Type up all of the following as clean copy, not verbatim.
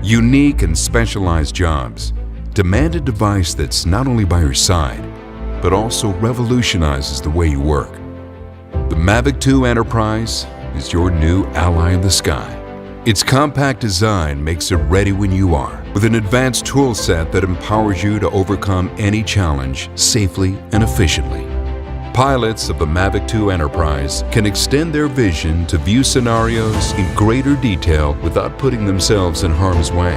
Unique and specialized jobs demand a device that's not only by your side, but also revolutionizes the way you work. The Mavic 2 Enterprise is your new ally in the sky. Its compact design makes it ready when you are, with an advanced tool set that empowers you to overcome any challenge safely and efficiently. Pilots of the Mavic 2 Enterprise can extend their vision to view scenarios in greater detail without putting themselves in harm's way.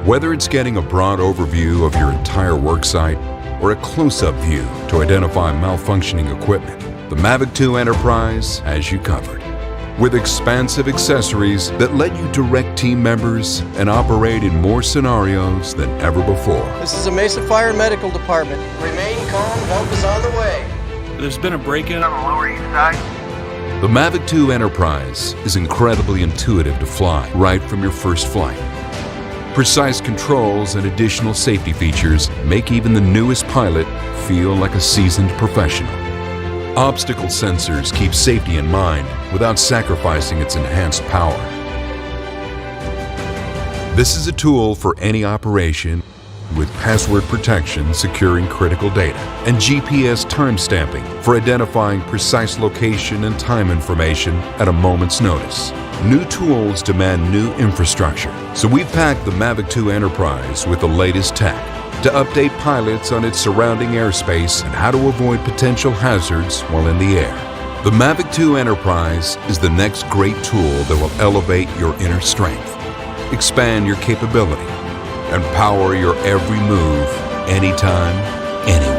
Whether it's getting a broad overview of your entire work site or a close-up view to identify malfunctioning equipment, the Mavic 2 Enterprise has you covered. With expansive accessories that let you direct team members and operate in more scenarios than ever before. This is a Mesa Fire Medical Department. Remain calm, help is on the way. There's been a break-in on the Lower East Side. The Mavic 2 Enterprise is incredibly intuitive to fly right from your first flight. Precise controls and additional safety features make even the newest pilot feel like a seasoned professional. Obstacle sensors keep safety in mind without sacrificing its enhanced power. This is a tool for any operation with password protection securing critical data and GPS timestamping for identifying precise location and time information at a moment's notice. New tools demand new infrastructure, so we've packed the Mavic 2 Enterprise with the latest tech to update pilots on its surrounding airspace and how to avoid potential hazards while in the air. The Mavic 2 Enterprise is the next great tool that will elevate your inner strength, expand your capability, and power your every move, anytime, anywhere.